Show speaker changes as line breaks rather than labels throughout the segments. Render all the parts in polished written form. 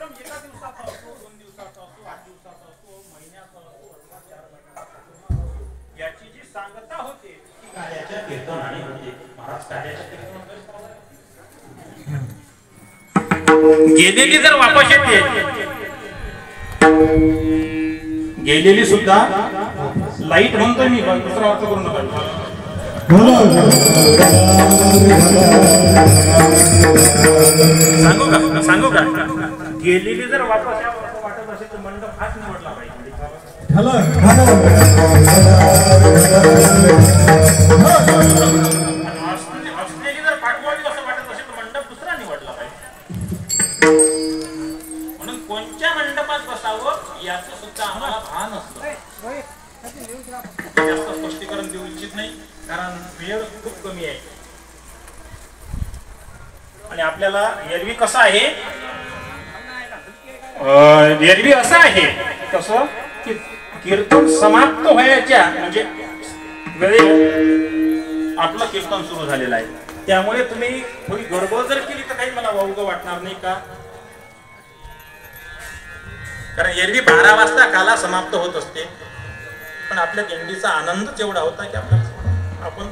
कार्यक्रम एका दिवसाचा असो, 2 दिवसाचा असो, 8 दिवसाचा असो, महिन्याचा असो अथवा 4 महिन्याचा, याची जी सांगता होते ती कार्याच्या कीर्तनाने होते. महाराज कार्याच्या कीर्तनाने गेलेली जर वापस येते, गेलेली सुद्धा लाईट म्हणतोय मी, दुसरा अर्थ करू नका. सांगू का गेलेली जर वापस यावं वाटत असेल तर मंडप हाच निवडला पाहिजे. असलेली जर पाठवावी असं वाटत असेल तर मंडप दुसरा निवडला पाहिजे. म्हणून कोणत्या मंडपात बसावं याचं सुद्धा आम्हाला भान असतं. जास्त स्पष्टीकरण देऊ इच्छित नाही कारण वेळ खूप कमी आहे. आणि आपल्याला एरवी कसं आहे, एरवी असं आहे कसं की कीर्तन समाप्त व्हायच्या म्हणजे वेळेत आपलं कीर्तन सुरू झालेलं आहे. त्यामुळे तुम्ही थोडी गडबड जर केली तर काही मला वावगं वाटणार नाही का. कारण एरवी 12 वाजता काला समाप्त होत असते, पण आपल्या दिंडीचा आनंदच एवढा होता की आपण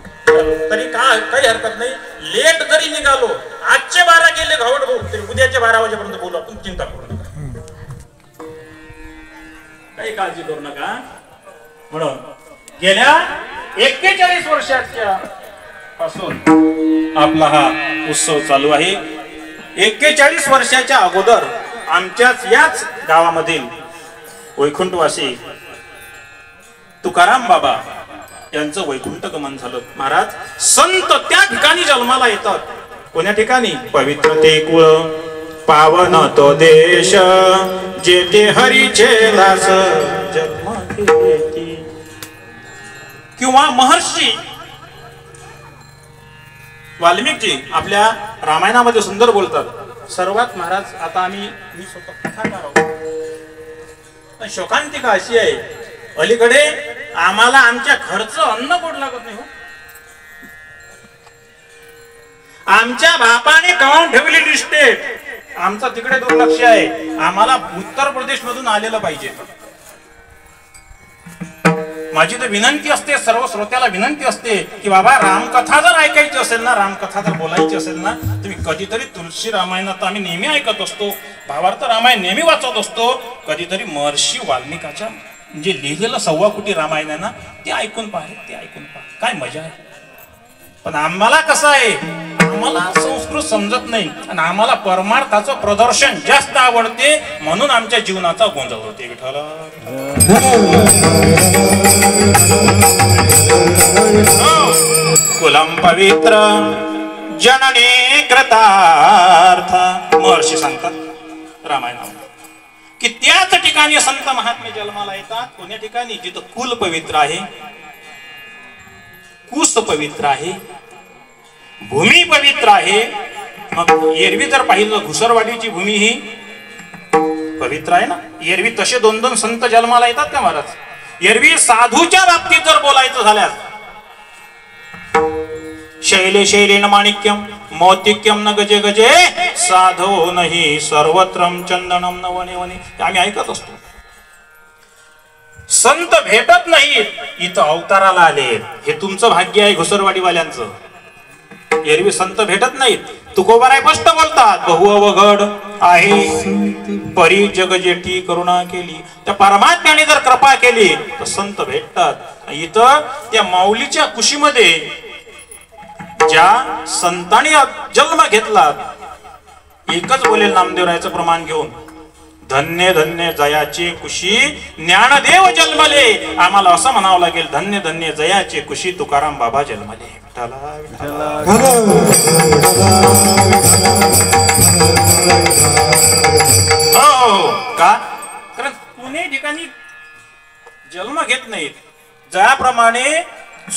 तरी काही हरकत नाही. लेट जरी निघालो, आजचे 12 गेले घावट भाऊ तरी उद्याच्या 12 वाजेपर्यंत बोलू आपण, चिंता करू नका, काही काळजी करू नका. म्हणून गेल्या 41 वर्षाच्या पासून आपला हा उत्सव चालू आहे. 41 वर्षाच्या अगोदर आमच्याच याच गावामधील वैकुंठवासी तुकाराम बाबा यांचं वैकुंठ गमन झालं. महाराज संत त्या ठिकाणी जन्माला येतात. कोण्या ठिकाणी? पवित्र ते कुळ पावन तो देश जेथे हरीचे दास जन्म घेती. किंवा महर्षी वाल्मिकजी आपल्या रामायणामध्ये सुंदर बोलतात. सर्वात महाराज आता मी स्वतः कथाकार आहोत, शोकांतिका अशी आहे, अलीकडे आम्हाला आमच्या घरचं अन्न गोड लागत नाही हो. आमच्या बापाने कमावून ठेवलेली इस्टेट, आमचं तिकडे दुर्लक्ष आहे. आम्हाला उत्तर प्रदेश मधून आलेलं पाहिजे. माझी तर विनंती असते, सर्व श्रोत्याला विनंती असते की बाबा रामकथा जर ऐकायची असेल ना, रामकथा जर बोलायची असेल ना, तुम्ही कधीतरी तुलसी रामायणात आम्ही नेहमी ऐकत असतो, भावार्थ रामायण नेहमी वाचत असतो, कधीतरी महर्षी वाल्मिकाच्या जे लिहिलेलं 1.25 कोटी रामायण आहे ना, ते ऐकून पहा, ते ऐकून पहा, काय मजा आहे. पण आम्हाला कसं आहे, आम्हाला संस्कृत समजत नाही आणि आम्हाला परमार्थाचं प्रदर्शन जास्त आवडते, म्हणून आमच्या जीवनाचा गोंधळ होते. विठ्ठला कुलम पवित्र जननी कृतार्थ महर्षी सांगतात रामायणामध्ये की त्याच ठिकाणी संत महात्मे जन्माला येतात. कोण्या ठिकाणी? जिथं कुल पवित्र आहे, कुस पवित्र आहे, भूमी पवित्र आहे. मग एरवी जर पाहिलं घुसरवाडीची भूमी ही पवित्र आहे ना. एरवी तसे 2-2 संत जन्माला येतात का महाराज? एरवी साधूच्या बाबतीत जर बोलायचं झाल्यास शैले शैलेन माणिक्यम मौतिक्यम न गजे गजे साधो नाही सर्वत्रम चंदनम न वने वने, आम्ही ऐकत असतो. संत भेटत नाहीत, इथं अवताराला आले. हे तुमचं भाग्य आहे घुसरवाडीवाल्यांचं. एरवी संत भेटत नाहीत. तुकोबाराय स्पष्ट बोलतात, बहु अवघड आहे परी जग जेठी करुणा केली. त्या परमात्म्याने जर कृपा केली तर संत भेटतात. इथं त्या माऊलीच्या कुशीमध्ये ज्या संतांनी जन्म घेतला, एकच बोलेल नामदेवरायाचं प्रमाण घेऊन, धन्य धन्य जयाचे कुशी ज्ञानदेव जन्मले. आम्हाला असं म्हणावं लागेल, धन्य धन्य जयाचे कुशी तुकाराम बाबा जन्मले. हो का? कारण पुणे ठिकाणी जन्म घेत नाहीत. ज्याप्रमाणे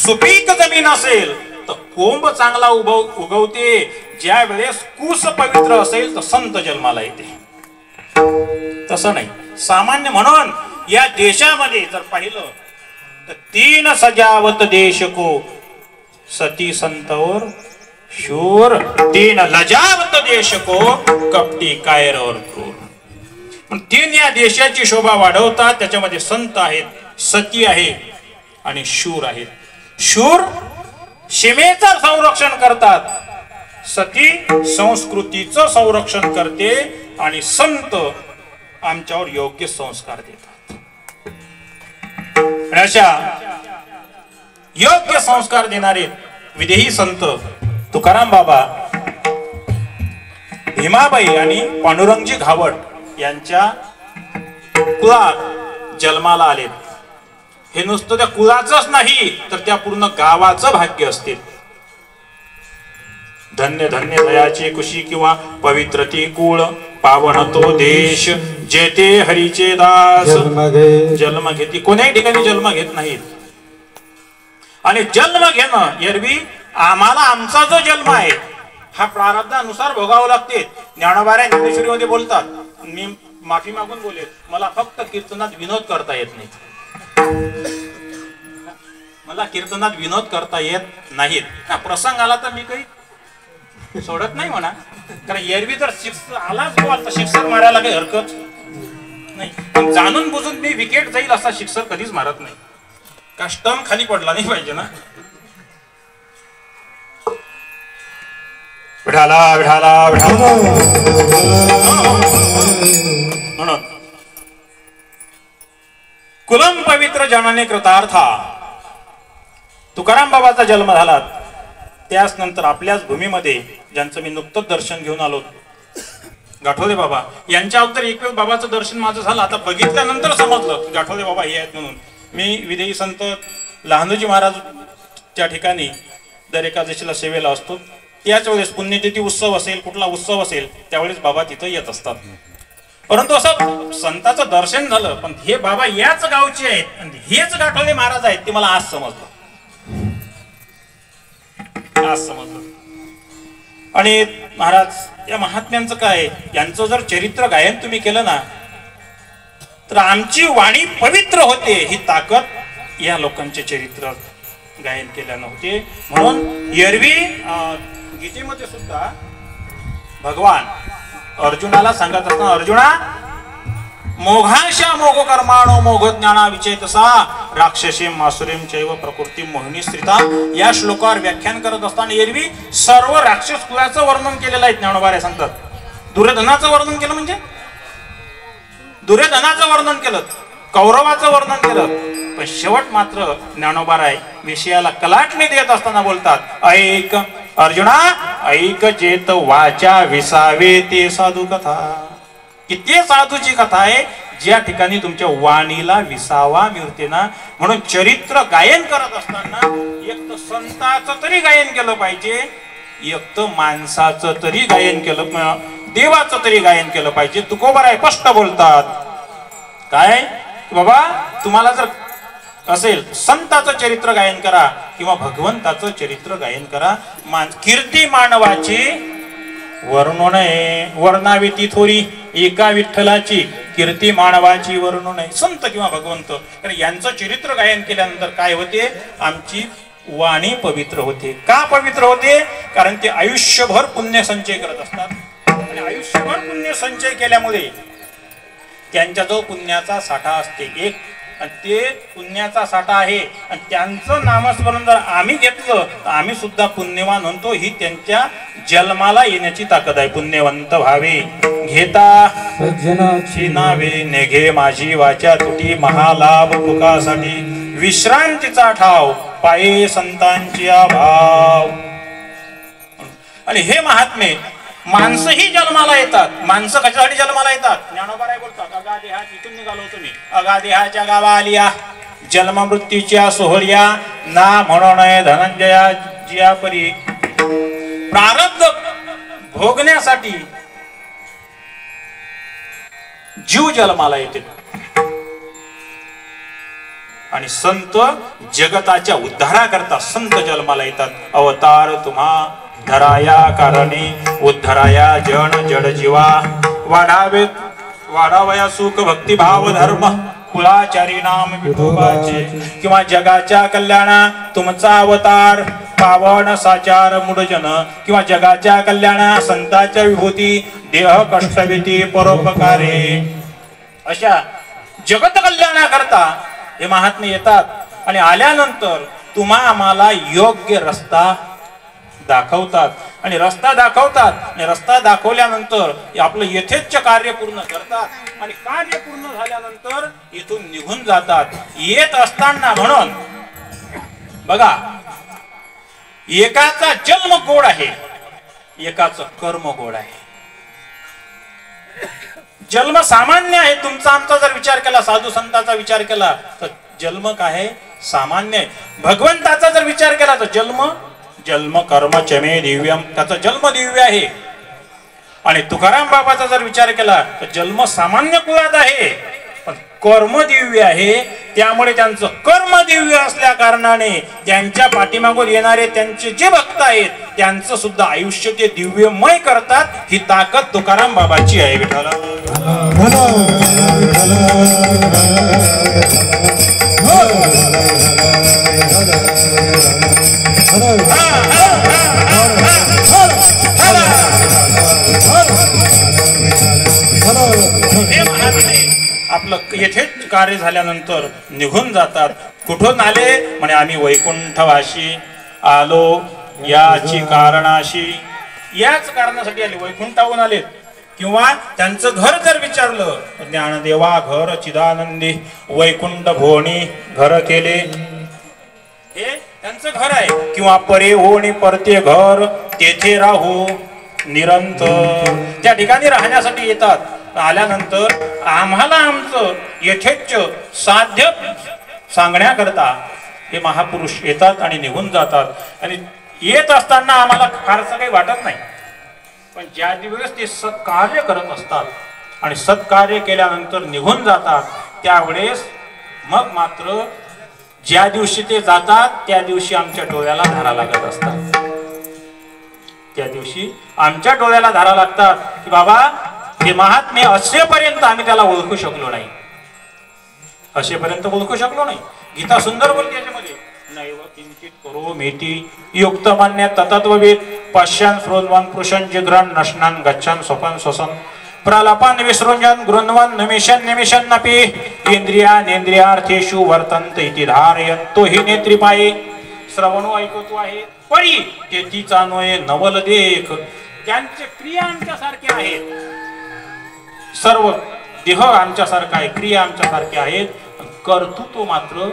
सुपीक जमीन असेल तर कोंब चांगला उगवते, ज्या वेळेस कुस पवित्र असेल तर संत जन्माला येते. तसं नाही सामान्य. म्हणून या देशामध्ये जर पाहिलं तर 3 सजावत देश को सती संतोर शूर, 3 लजावत देश को कपटी कायर और क्रूर. पण तीन या देशाची शोभा वाढवतात. त्याच्यामध्ये संत आहेत, सती आहे आणि शूर आहेत. शूर सीमेचं संरक्षण करतात, सती संस्कृतीचं संरक्षण करते आणि संत आमच्यावर योग्य संस्कार देतात. आणि अशा योग्य संस्कार देणारे विदेही संत तुकाराम बाबा, भीमाबाई आणि पांडुरंगजी घावट यांच्या कुळात जन्माला आले. हे नुसतं त्या कुळाचंच नाही तर त्या पूर्ण गावाचं भाग्य असते. धन्य धन्य दयाचे कुशी किंवा पवित्र ती कुळ, पावन तो देश जेते हरीचे दास. जन्म घेती कोण्याही ठिकाणी जन्म घेत नाहीत. आणि जन्म घेणं एरवी आम्हाला आमचा जो जन्म आहे हा प्रारब्धानुसार भोगावं लागते. ज्ञानोबा ज्ञानेश्वरी मध्ये बोलतात, मी माफी मागून बोलेल, मला फक्त कीर्तनात विनोद करता येत नाही. मला कीर्तनात विनोद करता येत नाहीत. प्रसंग आला तर मी काही सोडत नाही म्हणा, कारण एरवी जर शिक्षक आलाच बोल तर शिक्षक मारायला काही हरकत नाही. पण जाणून बुजून मी विकेट जाईल असा शिक्षक कधीच मारत नाही. का स्टंप खाली पडला नाही पाहिजे ना. विठाला विठाला विठाला म्हणून कुलम पवित्र जनाने कृतार्था. तुकाराम बाबाचा जन्म झाला त्याच नंतर आपल्याच भूमीमध्ये ज्यांचं मी नुकतंच दर्शन घेऊन आलो, गाठोदे बाबा यांच्या अगोदर एक वेळ बाबाचं दर्शन माझं झालं. आता बघितल्यानंतर समजलं की गाठोदे बाबा हे आहेत म्हणून. मी विदेही संत लहानोजी महाराज त्या ठिकाणी दर एकादशीला सेवेला असतो. त्याच वेळेस पुण्यतिथी उत्सव असेल, कुठला उत्सव असेल, त्यावेळेस बाबा तिथं येत असतात. परंतु असं संताचं दर्शन झालं, पण हे बाबा याच गावचे आहेत आणि हेच गाठोदे महाराज आहेत ते मला आज समजलं. आणि महाराज या महात्म्यांचं काय, यांचं जर चरित्र गायन तुम्ही केलं ना तर आमची वाणी पवित्र होते. ही ताकद या लोकांचे चरित्र गायन केल्यानं होते. म्हणून एरवी गीतेमध्ये सुद्धा भगवान अर्जुनाला सांगत असताना, अर्जुना मोघाशा मोघ कर्माणो मोघ ज्ञाना विचेतसा राक्षसी मासुरीम चैव प्रकृती मोहिनी स्त्रिता या श्लोकावर व्याख्यान करत असताना एरवी सर्व राक्षस कुळाचं वर्णन केलेलं आहे. ज्ञानोबा सांगतात दुर्योधनाचं वर्णन केलं, म्हणजे दुर्योधनाचं वर्णन केलं, कौरवाचं वर्णन केलं, पण शेवट मात्र ज्ञानोबाराय विषयाला कलाटणी देत असताना बोलतात, ऐक अर्जुना ऐक जेत वाचा विसावे ते साधू कथा. की ते साधूची कथा आहे ज्या ठिकाणी तुमच्या वाणीला विसावा मिळते ना. म्हणून चरित्र गायन करत असताना एक तर संताचं तरी गायन केलं पाहिजे, एक तर माणसाचं तरी गायन केलं, देवाचं तरी गायन केलं पाहिजे. तुकोबाराय स्पष्ट बोलतात काय, बाबा तुम्हाला जर असेल संताचं चरित्र गायन करा किंवा भगवंताचं चरित्र गायन करा. कीर्ती मानवाची वर्णन आहे, वर्णावी ती थोरी एका विठ्ठलाची कीर्ती मानवाची वर्णन आहे. संत किंवा भगवंत, कारण यांचं चरित्र गायन केल्यानंतर काय होते, आमची वाणी पवित्र होते. का पवित्र होते, कारण ते आयुष्यभर पुण्य संचय करत असतात आणि आयुष्यभर पुण्य संचय केल्यामुळे त्यांच्याजवळ पुण्याचा साठा असते एक, आणि ते पुण्याचा साठा आहे. आणि त्यांचं नामस्मरण जर आम्ही घेतलं तर आम्ही सुद्धा पुण्यवान म्हणतो. ही त्यांच्या जन्माला येण्याची ताकद आहे. पुण्यवंत व्हावे घेता सज्जनाची नावे, नेघे माझी वाचा तुटी महालाभ तुकासाठी, विश्रांतीचा ठाव पाये संतांची अभाव. आणि हे महात्मे माणसंही जन्माला येतात. माणसं कशासाठी जन्माला येतात, ज्ञानोबा बोलतात, अगा देहा तिथून निघालो तुम्ही, अगा देहाच्या गावा आलिया जन्म मृत्यूच्या सोहळ्या ना म्हणून धनंजया जिया परी. प्रारब्ध भोगण्यासाठी जीव जन्माला येते आणि संत जगताच्या उद्धाराकरता संत जन्माला येतात. अवतार तुम्हा धराया कारणे उद्धराया जन जड जीवा, वाढावया सुख भक्तिभाव धर्म कुलाचारी नाम विठोबाचे. किंवा जगाच्या कल्याणा तुमचा अवतार पावन साचार मुडजन, किंवा जगाच्या कल्याणा संताच्या विभूती देह कष्टविती परोपकारे. अशा जगत कल्याणाकरता हे महात्मे येतात आणि आल्यानंतर तुम्हा आम्हाला योग्य रस्ता दाखवतात आणि रस्ता दाखवल्यानंतर आपलं यथेच्छ कार्य पूर्ण करतात आणि कार्य पूर्ण झाल्यानंतर इथून निघून जातात. येत असताना म्हणून बघा, एकाचा जन्म गोड आहे, एकाचं कर्म गोड आहे. जन्म सामान्य आहे. तुमचा आमचा जर विचार केला, साधू संतांचा विचार केला तर जन्म काय आहे? सामान्य आहे. भगवंताचा जर विचार केला तर जन्म कर्म चमे दिव्यम, त्याचा जन्म दिव्य आहे. आणि तुकाराम बाबाचा जर विचार केला तर जन्म सामान्य कुळात आहे पण कर्म दिव्य आहे. त्यामुळे त्यांचं कर्म दिव्य असल्या कारणाने त्यांच्या पाठीमागून येणारे त्यांचे जे भक्त आहेत त्यांचं सुद्धा आयुष्य ते दिव्यमय करतात. ही ताकद तुकाराम बाबाची आहे. विठाला आपलं यथेच कार्य झाल्यानंतर निघून जातात. कुठून आले म्हणे? आम्ही वैकुंठवाशी आलो याची कारणाशी, याच कारणासाठी आले, वैकुंठाहून आलेत. किंवा त्यांचं घर जर विचारलं, ज्ञानदेवा घर चिदानंदी वैकुंठ भोवणी घर केले, हे त्यांचं घर आहे. किंवा परे होणी परते घर तेथे राहू निरंतर, त्या ठिकाणी राहण्यासाठी येतात. आल्यानंतर आम्हाला आमचं यथेच्छ साध्य सांगण्याकरता हे महापुरुष येतात आणि निघून जातात. आणि येत असताना आम्हाला फारसं काही वाटत नाही, पण ज्या दिवस ते सत्कार्य करत असतात आणि सत्कार्य केल्यानंतर निघून जातात त्यावेळेस मग मात्र ज्या दिवशी ते जातात त्या दिवशी आमच्या डोळ्याला धारा लागत असतात. त्या दिवशी आमच्या डोळ्याला धारा लागतात की बाबा हे महात्मे असेपर्यंत आम्ही त्याला ओळखू शकलो नाही, असेपर्यंत ओळखू शकलो नाही. गीता सुंदर बोलते याच्यामध्ये, नैव किंचित करो मेटी युक्त मान्य तत्त्ववेद पश्यान श्रोणवान पुरुषन जिग्रन नशनान गच्छन स्वपन स्वसन प्रलापन विसृंजन गृण्वन निमिषन निमिषन नपी इंद्रियार्थेषु वर्तन्त इति धारयन्तो हि नेत्रिपाये. श्रवणो ऐकतो आहे परी तेथीचा नोये नवल देख. त्यांचे क्रिया आमच्यासारखे आहेत, सर्व देह आमच्यासारखा आहे, क्रिया आमच्यासारख्या आहेत, कर्तृत्व मात्र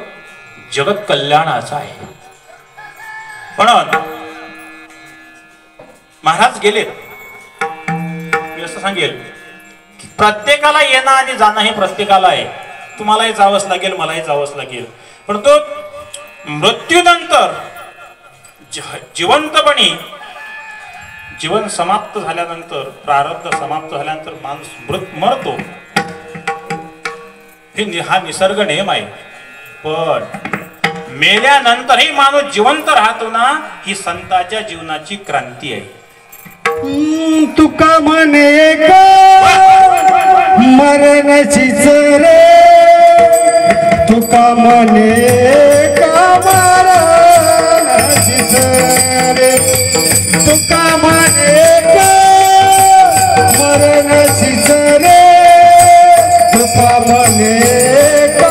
जगत कल्याणाचा आहे. म्हणून महाराज गेले. मी असं सांगेल की प्रत्येकाला येणं आणि जाणं हे प्रत्येकाला आहे. तुम्हालाही जावंच लागेल, मलाही जावंच लागेल. पण तो मृत्यूनंतर जिवंतपणी जीवन समाप्त झाल्यानंतर, प्रारब्ध समाप्त झाल्यानंतर माणूस मरतो, हा निसर्ग नियम आहे. पण मेल्यानंतरही माणूस जिवंत राहतो ना, ही संतांच्या जीवनाची क्रांती आहे.
तुका म्हणे का मरणाचीच रे, तुका म्हणे का मरणाचीच रे, तुका म्हणे का मरणाचीच रे, तुका म्हणे का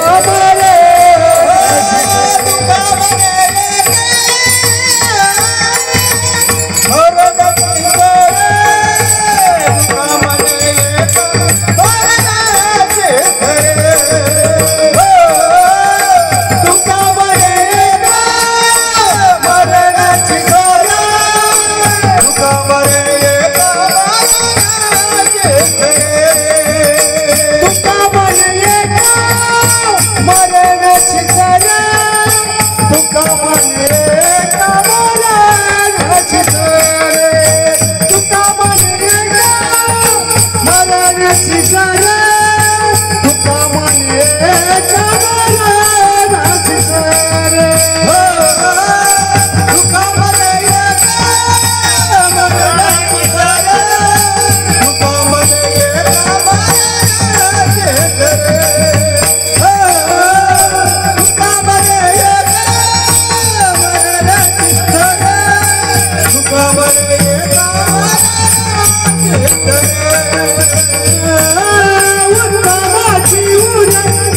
उत्तमाची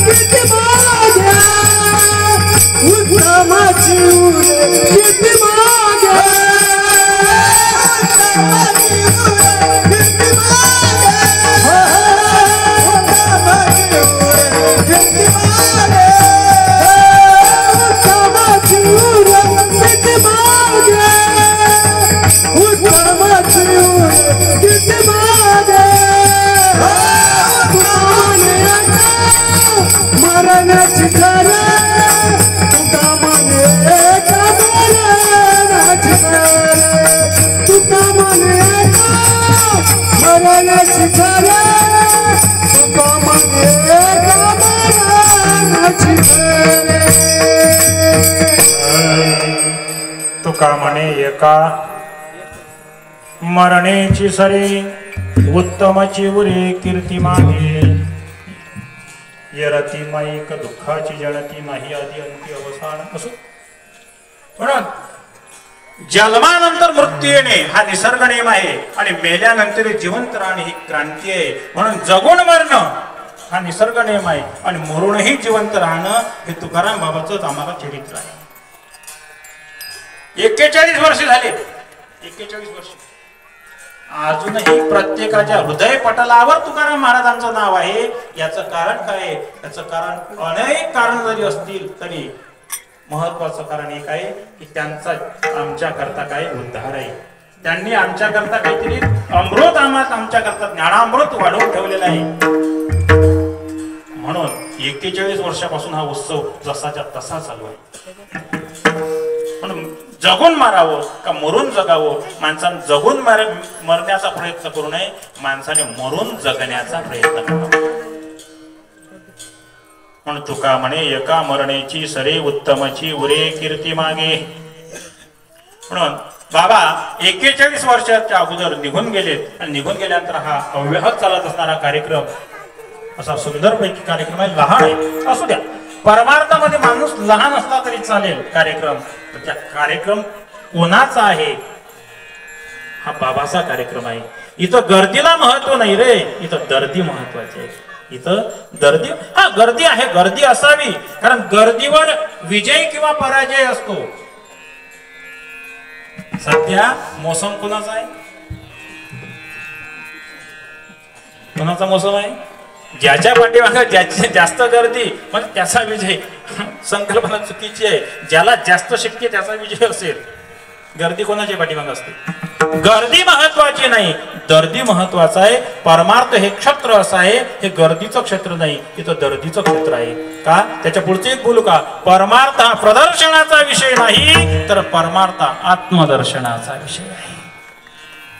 किती मागे उत्तमाची उरे किती मागे मरणाची खरे तुका म्हणे का मरणाची खरे तुका म्हणे का मरणाची खरे तुका म्हणे का मरणाची खरे
तुका म्हणे एका मरणेची सरे उत्तमाची उरे कीर्ती मागे येरती माईक दुःखाची जळती नाही आधी अंती अवसान असो. म्हणून जन्मानंतर मृत्यू येणे हा निसर्ग नियम आहे आणि मेल्यानंतर जिवंत राहणे ही क्रांती आहे. म्हणून जगून मरणं हा निसर्ग नियम आहे आणि मरूनही जिवंत राहणं हे तुकाराम बाबाचंच आम्हाला चरित्र आहे. 41 वर्ष झाले, 41 वर्ष अजूनही प्रत्येकाच्या हृदय पटलावर तुकाराम महाराजांचं नाव आहे. याचं कारण काय? याचं कारण अनेक कारण जरी असतील तरी महत्वाचं कारण एक आहे की त्यांचा आमच्या करता काय उद्धार आहे. त्यांनी आमच्या करता काहीतरी अमृत आमच्या करता ज्ञानामृत वाढवून ठेवलेलं आहे. म्हणून 41 वर्षापासून हा उत्सव जसाच्या तसा चालू आहे. म्हणून जगून मारावं का मरून जगावं? माणसाने जगून मरण्याचा प्रयत्न करू नये, माणसाने मरून जगण्याचा प्रयत्न करावा. म्हणून तुका म्हणे एका मरणेची सरे उत्तमाची उरे कीर्ती मागे. म्हणून बाबा 41 वर्षाच्या अगोदर निघून गेलेत आणि निघून गेल्यानंतर हा अव्याहत चालत असणारा कार्यक्रम असा सुंदरपैकी कार्यक्रम आहे. लहान आहे असू द्या, परमार्थामध्ये माणूस लहान असला तरी चालेल. कार्यक्रम त्या कार्यक्रम कोणाचा आहे? हा बाबाचा कार्यक्रम आहे. इथं गर्दीला महत्व नाही रे, इथं दर्दी महत्वाचे आहे. इथं गर्दी, हा गर्दी आहे, गर्दी असावी, कारण गर्दीवर विजय किंवा पराजय असतो. सध्या मोसम कोणाचा आहे? कोणाचा मोसम आहे? ज्याच्या पाठीमागे ज्याची जास्त गर्दी म्हणजे त्याचा विजय. संकल्पना चुकीची आहे. ज्याला जास्त शक्य त्याचा विजय असेल. गर्दी कोणाच्या पाठीमागे असते? गर्दी महत्वाची नाही, दर्दी महत्वाचा आहे. परमार्थ हे क्षेत्र असं आहे, हे गर्दीचं क्षेत्र नाही, इथं दर्दीचं क्षेत्र आहे. का? त्याच्या पुढचे एक बोलू का? परमार्थ हा प्रदर्शनाचा विषय नाही, तर परमार्थ आत्मदर्शनाचा विषय आहे.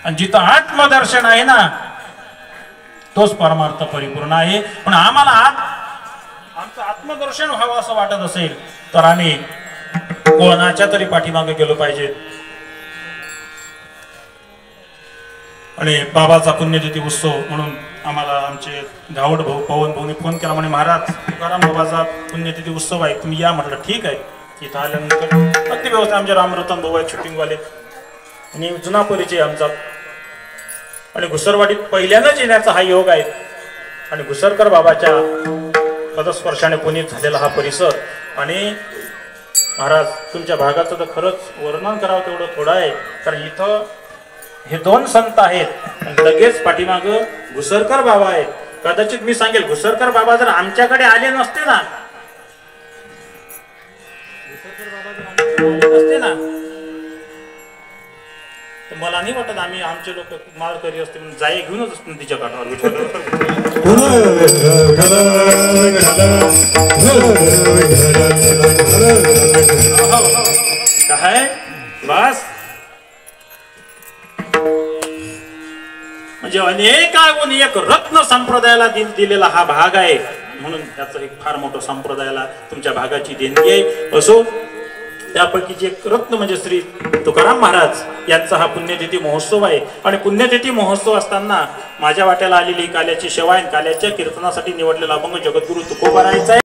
आणि जिथं आत्मदर्शन आहे ना, तोच परमार्थ परिपूर्ण आहे. पण आम्हाला आमचं आत्मदर्शन व्हावं असं वाटत असेल तर आम्ही कोणाच्या तरी पाठीमागे गेलो पाहिजे. आणि बाबाचा पुण्यतिथी उत्सव म्हणून आम्हाला आमचे गावड भाऊ पवन भाऊने फोन केला, म्हणे महाराज तुकाराम बाबाचा पुण्यतिथी उत्सव आहे, तुम्ही या. म्हटलं ठीक आहे. इथं आल्यानंतर अगदी व्यवस्था आमचे रामरतन भाऊ आहेत शूटिंगवाले आणि जुना परिचय आमचा. आणि घुसरवाडीत पहिल्यांदाच येण्याचा हा योग आहे. आणि घुसरकर बाबाच्या पदस्पर्शाने पुनीत झालेला हा परिसर. आणि महाराज तुमच्या भागाचं तर खरंच वर्णन करावं तेवढं थोडं आहे, कारण इथं हे 2 संत आहेत आणि लगेच पाठीमाग घुसरकर बाबा आहेत. कदाचित मी सांगेल घुसरकर बाबा जर आमच्याकडे आले नसते ना, ना तर मला नाही वाटत आम्ही आमचे लोक माळकरी असते म्हणून जाई घेऊनच असतो तिच्या काठावर. काय बस म्हणजे अनेकाहून एक रत्न संप्रदायाला दिलेला हा भाग आहे. म्हणून त्याचं एक फार मोठं संप्रदायाला तुमच्या भागाची देणगी आहे. असो, त्यापैकीचे एक रत्न म्हणजे श्री तुकाराम महाराज यांचा हा पुण्यतिथी महोत्सव आहे. आणि पुण्यतिथी महोत्सव असताना माझ्या वाट्याला आलेली काल्याची सेवा आहे. काल्याच्या कीर्तनासाठी निवडलेला अभंग जगद्गुरु तुकोबा रायचा आहे.